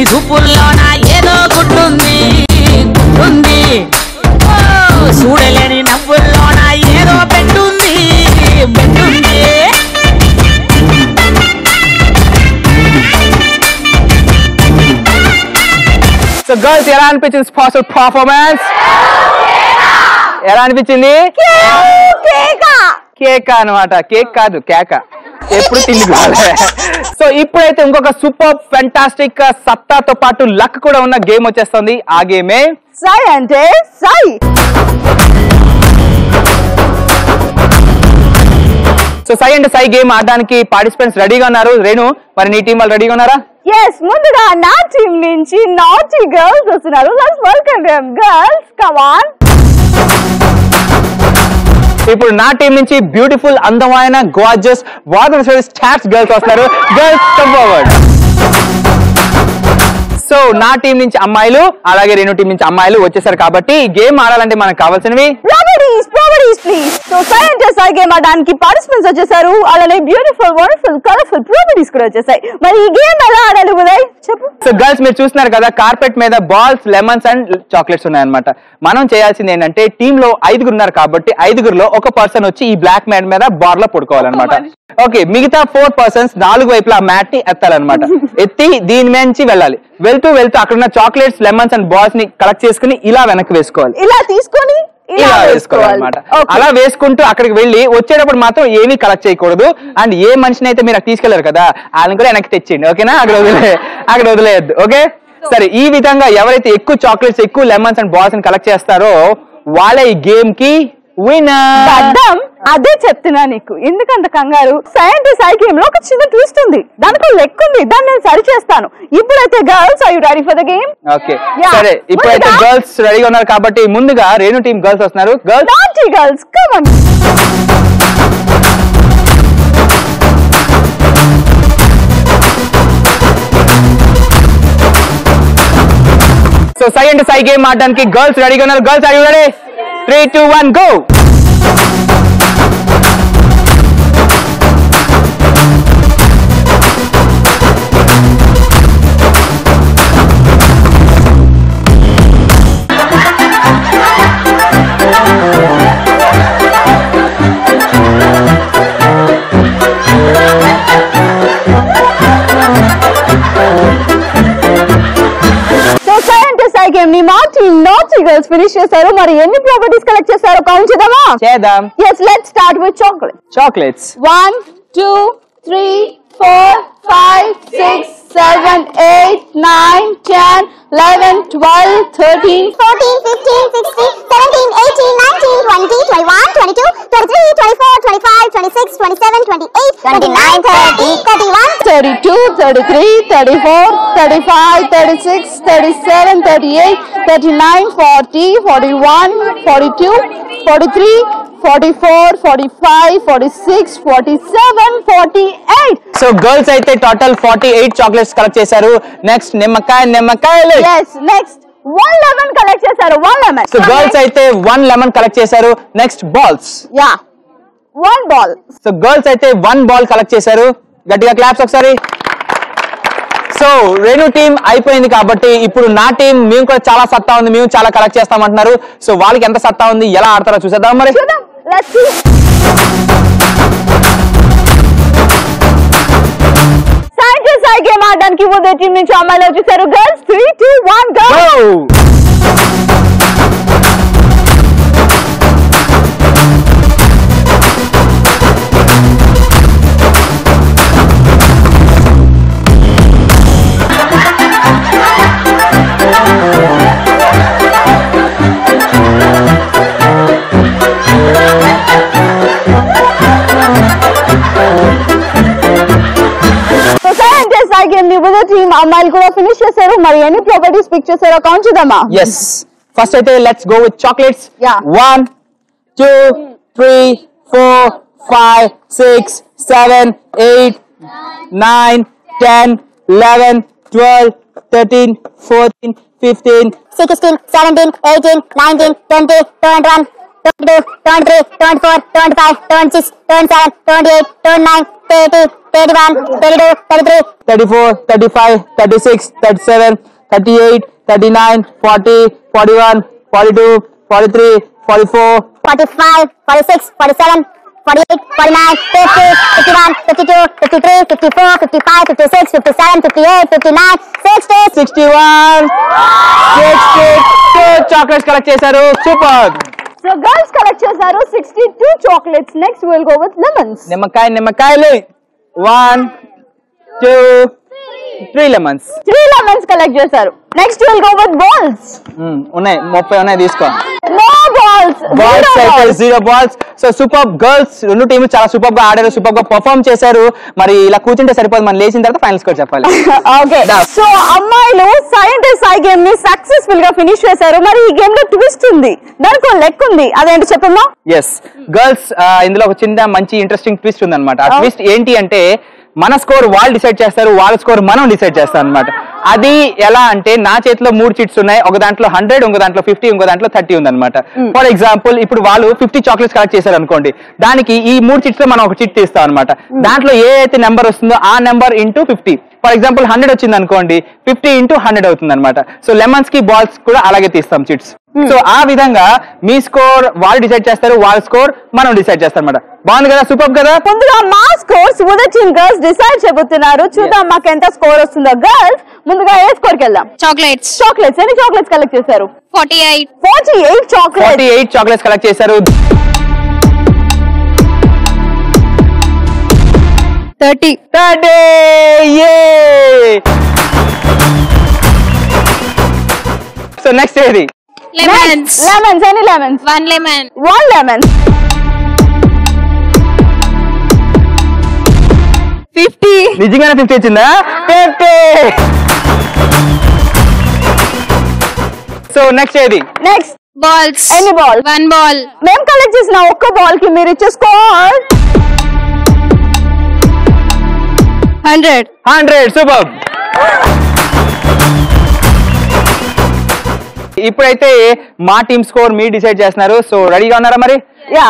చూపుల్లోన ఏదో గుట్టుంది చూడలేని నవ్వుల్లోన ఏదో పెట్టుంది. సో గర్ల్స్ ఎలా అనిపించింది స్పెషల్ పర్ఫార్మెన్స్? ఎలా అనిపించింది? కేక్ అన్నమాట, కేక్ కాదు కేక, ఎప్పుడు తిండి. సో ఇప్పుడైతే ఇంకొక సూపర్ ఫెంటాస్టిక్ సత్తాతో పాటు లక్ కూడా ఉన్న గేమ్ వచ్చేస్తుంది. ఆ గేమే సై అంటే సై. సో సై అంటే సై గేమ్ ఆడడానికి పార్టిసిపెంట్స్ రెడీగా ఉన్నారు. రేణు, మరి నీ టీం వాళ్ళు రెడీగా ఉన్నారా? ఎస్, ముందుగా నా టీం నుంచి నాటీ గర్ల్స్ వస్తున్నారు. Let's welcome them. Girls come on. ఇప్పుడు నా టీం నుంచి బ్యూటిఫుల్ అందమైన గార్జియస్ వాటర్ స్టార్స్ గర్ల్స్ వస్తారు. Girls come forward. సో నా టీం నుంచి అమ్మాయిలు అలాగే రేణు టీం నుంచి అమ్మాయిలు వచ్చేసారు. కాబట్టి గేమ్ ఆడాలంటే మనకు కావాల్సినవి ప్రాపర్టీస్ ప్లీజ్. సో సై అంటే సై గేమ్ ఆడడానికి పార్టిసిపెంట్స్ వచ్చేసారు. అలానే బ్యూటిఫుల్ వండర్ఫుల్ కలర్ఫుల్ ప్రాపర్టీస్ కూడా వచ్చేసాయి. మరి ఈ గేమ్ ఎలా ఆడాలి ఉదయ్ చెప్పు. సో గర్ల్స్ మీరు చూస్తున్నారు కదా, కార్పెట్ మీద బాల్స్, లెమన్స్ అండ్ చాక్లెట్స్ ఉన్నాయన్నమాట. మనం చేయాల్సింది ఏంటంటే టీమ్ లో 5 ఉన్నారు కాబట్టి 5లో ఒక పర్సన్ వచ్చి ఈ బ్లాక్ మ్యాట్ మీద బార్ లో పడుకోవాలన్నమాట. ఓకే, మిగతా 4 పర్సన్స్ 4 వైపులా మ్యాట్ ని ఎత్తాలన్నమాట. ఎత్తి దీని నుంచి వెళ్ళాలి. వెళ్తూ అక్కడ ఉన్న చాక్లెట్స్, లెమన్స్ అండ్ బాల్స్ ని కలెక్ట్ చేసుకుని ఇలా వెనక్కి వేసుకోవాలి. ఇలా తీసుకొని ఇలా వేసుకోవాలన్నమాట. అలా వేసుకుంటూ అక్కడికి వెళ్ళి వచ్చేటప్పుడు మాత్రం ఏమీ కలెక్ట్ చేయకూడదు. అండ్ ఏ మనిషిని అయితే మీరు తీసుకెళ్లారు కదా వాళ్ళని కూడా వెనక్కి తెచ్చేయండి. ఓకేనా? అక్కడ వదిలేయద్దు. ఓకే సరే, ఈ విధంగా ఎవరైతే ఎక్కువ చాక్లెట్స్, ఎక్కువ లెమన్స్ అండ్ బాల్స్ ని కలెక్ట్ చేస్తారో వాళ్ళే ఈ గేమ్ కి విన్నర్. అదే చెప్తున్నా నీకు, ఎందుకంత కంగారు. సైంటిస్ట్ సై గేమ్ లో ఒక చిన్న ట్విస్ట్ ఉంది, దానికి లెక్క ఉంది, దాన్ని నేను సరి చేస్తాను. ఇప్పుడైతే girls are you ready for the game? Okay సరే, ఇప్పుడైతే గర్ల్స్ రెడీగా ఉన్నారు కాబట్టి ముందుగా రేణు టీం గర్ల్స్ వస్తున్నారు. Girls come on. సో సై అంటే సై గేమ్ ఆడడానికి గర్ల్స్ రెడీగా ఉన్నారు. Girls are you ready? 3, 2, 1 go. Naughty girls finish చేశారు. మరి ఎన్ని ప్రాపర్టీస్ కలెక్ట్ చేశారో కౌంట్ చేద్దామా? చేద్దాం. yes, let's start with chocolate. Chocolates 1, 2, 3, 4, 5, 6, 7, 8, 9, 10, 11, 12, 13, 14, 15, 16, 17, 18, 19, 20, 21, 22, 23, 24, 25, 26, 27, 28, 29, 30, 31, 32, 33, 34, 35, 36, 37, 38, 39, 40, 41, 42, 43, 44, 45, 46, 47, 48. So girls అయితే టోటల్ 48 చాక్లెట్స్ కలెక్ట్ చేశారు. నెక్స్ట్ నిమ్మకాయలు. Yes, next 1 lemon collect చేశారు. 1 lemon. సో గర్ల్స్ అయితే 1 లెమన్ కలెక్ట్ చేశారు. Next balls. Yeah, 1 ball. So girls అయితే 1 బాల్ కలెక్ట్ చేశారు. గట్టిగా క్లాప్స్ ఒకసారి. సో రేణు టీం అయిపోయింది కాబట్టి ఇప్పుడు నా టీం మేము కూడా చాలా సత్తా ఉంది, మేము చాలా కలెక్ట్ చేస్తామంటున్నారు. సో వాళ్ళకి ఎంత సత్తా ఉంది, ఎలా ఆడతారో చూసేద్దాం మరి. Let's see. Scientist I game ఆడడానికి ముందు టీం నుంచి అమ్మాయిలు వచ్చేసారు. Girls 3, 2, 1 go. టీమ్ అమ్మాయిలు కూడా ఫినిష్ చేశారు. మరి ఎన్ని ప్రాపర్టీస్ పిక్ చేశారో కౌంట్ చేద్దామా? yes ఫస్ట్ అయితే let's go with chocolates. Yeah. 1 2 3 4 5 6 7 8 9 10 11 12 13 14 15 16, 17, 18, 19, 20, 21, 22, 23, 24, 25, 26, 27, 28, 29, 30, 31, 32, 33, 34 35 36 37 38 39 40 41 42 43 44 45, 46, 47, 48, 49, 50, 51, 52, 53, 54, 55, 56, 57, 58, 59, 60, 61 62 chocolates collect చేశారు. సూపర్. సో గర్ల్స్ కలెక్ట్ చేశారు 62 chocolates. Next will go with lemons. నిమ్మకాయలు. 1 2 3 లెమన్స్. 3 లెమన్స్ కలెక్ట్ చేశారు. Next will go with balls. ఉన్నాయి 30 ఉన్నాయి, తీసుకో. No balls. బాల్స్ అయితే 0 బాల్స్. So super. గర్ల్స్ రెండు టీంలు చాలా సూపర్ గా ఆడారు, సూపర్ గా పర్ఫార్మ్ చేశారు. మరి ఇలా కూర్చుంటే సరిపోదు, మనం లేచిన తర్వాత ఫైనల్ స్కోర్ చెప్పాలి. ఓకే, సో అమ్మాయిలు సైంటిస్ట్ ఐ గేమ్ ని సక్సెస్ఫుల్ గా ఫినిష్ చేశారు. మరి ఈ గేమ్ లో ట్విస్ట్ ఉంది, దానికి ఒక లెక్క ఉంది, అదేంటి చెప్పమ్మా? ఎస్ గర్ల్స్, ఇందులో ఒక చిన్న మంచి ఇంట్రెస్టింగ్ ట్విస్ట్ ఉందన్నమాట. ఆ ట్విస్ట్ ఏంటి అంటే మన స్కోర్ వాళ్ళు డిసైడ్ చేస్తారు, వాళ్ళ స్కోర్ మనం డిసైడ్ చేస్తాం అనమాట. అది ఎలా అంటే నా చేతిలో 3 చిట్స్ ఉన్నాయి. ఒక దాంట్లో 100, ఇంకో దాంట్లో 50, ఇంకో దాంట్లో 30 ఉందన్నమాట. ఫర్ ఎగ్జాంపుల్ ఇప్పుడు వాళ్ళు 50 చాక్లెట్స్ కలెక్ట్ చేశారు అనుకోండి, దానికి ఈ 3 చిట్స్ లో మనం ఒక చిట్ తీస్తాం అనమాట. దాంట్లో ఏ అయితే నెంబర్ వస్తుందో ఆ నెంబర్ ఇంటూ 50. ఫర్ ఎగ్జాంపుల్ 100 వచ్చింది అనుకోండి, 50 ఇంటూ 100 అవుతుంది అనమాట. సో లెమన్స్ కి బాల్స్ కూడా అలాగే తీస్తాం చిట్స్. సో ఆ విధంగా మీ స్కోర్ వాళ్ళు డిసైడ్ చేస్తారు, వాళ్ళ స్కోర్ మనం డిసైడ్ చేస్తాం అనమాట. బాగుంది కదా, సూపర్ కదా. ముందుగా మా scores Uday team girls decide చెబుతున్నారు. చూద్దాం మాకు ఎంత స్కోర్ వస్తుందో. గర్ల్స్ ముందుగా ఏ స్కోర్ కి వెళ్దాం? చాక్లెట్స్. ఎన్ని చాక్లెట్స్ కలెక్ట్ చేశారు? 48 చాక్లెట్స్ కలెక్ట్ చేశారు. 30. సో నెక్స్ట్ ఏది? లెమన్స్. ఎన్ని లెమన్స్? 1 లెమన్. 1 లెమన్. 50. నిజంగానే 50 వచ్చిందా? 50. సో నెక్స్ట్ ఏది? Next balls. ఎన్ని బాల్? 1 బాల్. మేము కలెక్ట్ చేసిన ఒక్క బాల్ కి మీరు ఇచ్చే స్కోర్ 100. సూపర్. ఇప్పుడైతే మా టీమ్ స్కోర్ మీరు డిసైడ్ చేస్తున్నారు. సో రెడీగా ఉన్నారా మరి?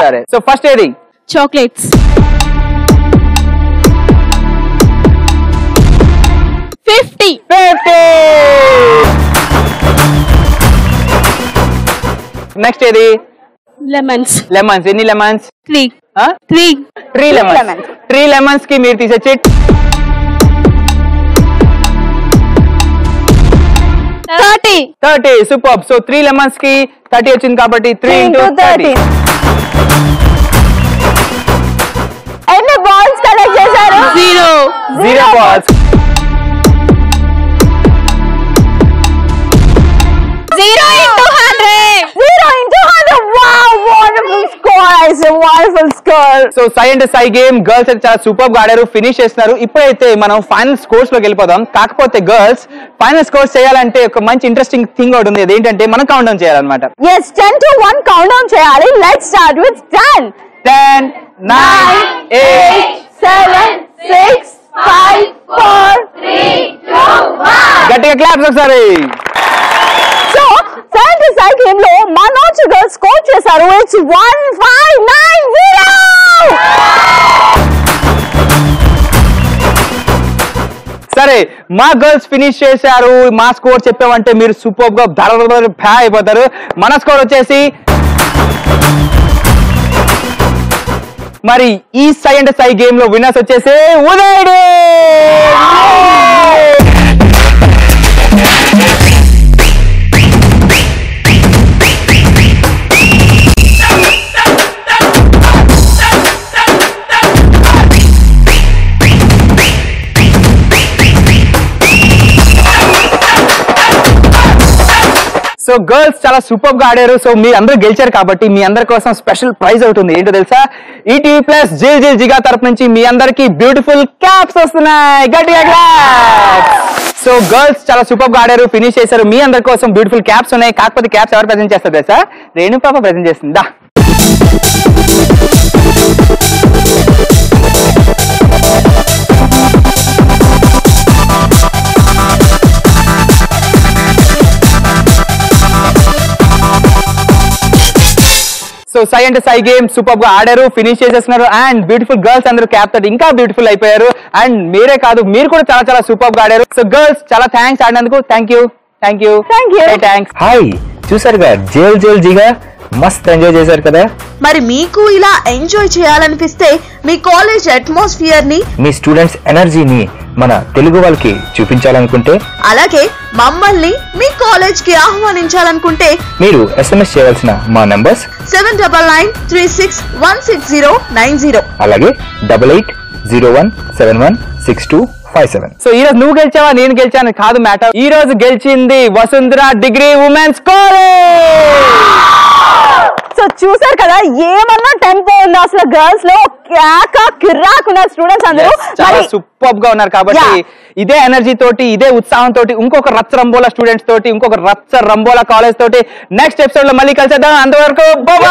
సరే. సో ఫస్ట్ ఏది? చాక్లెట్స్. 50. నెక్స్ట్ ఏది? లెమన్స్. ఎన్ని లెమన్స్? 3. 3 లెమన్స్. 3 లెమన్స్ కి మీరు తీసే చిట్ 30. సూపర్. సో 3 లెమన్స్ కి 30 వచ్చింది కాబట్టి 3 into 30. ఎన్ని బాల్స్ కలెక్ట్ చేశారు? 0 balls. 0 into 100. Wow, wonderful score. I say wonderful score. So సై అంటే సై గేమ్ గర్ల్స్ అయితే చాలా సూపర్ గా ఆడారు, ఫినిష్ చేస్తున్నారు. ఇప్పుడైతే మనం ఫైనల్ స్కోర్స్ లోకి వెళ్ళిపోదాం. కాకపోతే గర్ల్స్ ఫైనల్ స్కోర్స్ చేయాలంటే ఒక మంచి ఇంట్రెస్టింగ్ థింగ్ ఒకటి ఉంది. అదేంటంటే మనం కౌంట్ డౌన్ చేయాలన్నమాట. Yes, 10 to 1 count down చేయాలి. Let's start with 10. 10, 9, 8, 7, 6, 5, 4, 3, 2, 1. గట్టిగా క్లాప్స్ ఒకసారి. సో సెవెంటీ సై గేమ్ లో మనోజ్ గర్ల్స్ స్కోర్ చేశారు. ఇట్స్ 1590. సరే, మా గర్ల్స్ ఫినిష్ చేశారు. మా స్కోర్ చెప్పామంటే మీరు సూపర్ గా భ్యా అయిపోతారు. మన స్కోర్ వచ్చేసి మరి ఈ సై అంటే సై గేమ్ లో విన్నర్స్ వచ్చేసి ఉదయ్. సో గర్ల్స్ చాలా సూపర్ గా ఆడారు. సో మీ అందరూ గెలిచారు కాబట్టి మీ అందరి కోసం స్పెషల్ ప్రైజ్ అవుతుంది. ఏంటో తెలుసా? ఈటీవీ ప్లస్ జిల్ జిల్ జిగా తరపు నుంచి మీ అందరికి బ్యూటిఫుల్ క్యాప్స్ వస్తున్నాయి. గట్టిగా క్లాప్స్. సో గర్ల్స్ చాలా సూపర్ గా ఆడారు, ఫినిష్ చేశారు. మీ అందరి కోసం బ్యూటిఫుల్ క్యాప్స్ ఉన్నాయి. కాకపోతే క్యాప్స్ ఎవరు ప్రెజెంట్ చేస్తారు తెలుసా? రేణు పాప ప్రెజెంట్ చేస్తుంది. దా సో సై అంటే సై గేమ్ సూపర్ గా ఆడారు, ఫినిష్ చేసేస్తున్నారు. అండ్ బ్యూటిఫుల్ గర్ల్స్ అందరూ క్యాప్ తోటి ఇంకా బ్యూటిఫుల్ అయిపోయారు. అండ్ మీరే కాదు, మీరు కూడా చాలా చాలా సూపర్ గా ఆడారు. సో గర్ల్స్ చాలా థ్యాంక్స్ ఆడినందుకు. Thank you. థ్యాంక్స్. హాయ్, చూసారుగా జేల్ జేల్ జిగా మస్త్ ఎంజాయ్ చేశారు కదా. మరి మీకు ఇలా ఎంజాయ్ చేయాలనిపిస్తే మీ కాలేజ్ అట్మాస్ఫియర్ ని, మీ స్టూడెంట్స్ ఎనర్జీని మన తెలుగు వాళ్ళకి చూపించాలనుకుంటే, అలాగే మమ్మల్ని మీ కాలేజ్ కి ఆహ్వానించాలనుకుంటే మీరు SMS చేయవలసిన మా నంబర్స్ 7993616090. అలాగే 8801716257. సో ఈ రోజు నువ్వు గెలిచావా నేను గెలిచాను కాదు మ్యాటర్. ఈ రోజు గెలిచింది Vasundhara degree women's college. So చూసారు కదా ఏమన్నా టెంపో ఉంది అసలు గర్ల్స్ లో. కిర్రాకున్న స్టూడెంట్స్ అందరూ చాలా సూపర్ గా ఉన్నారు. కాబట్టి ఇదే ఎనర్జీ తోటి, ఇదే ఉత్సాహం తోటి, ఇంకొక రచ్చ రంబోలా స్టూడెంట్స్ తోటి, ఇంకొక రచ్చ రంబోలా కాలేజ్ తోటి నెక్స్ట్ ఎపిసోడ్ లో మళ్ళీ కలిసేద్దాం. అంతవరకు బాయ్.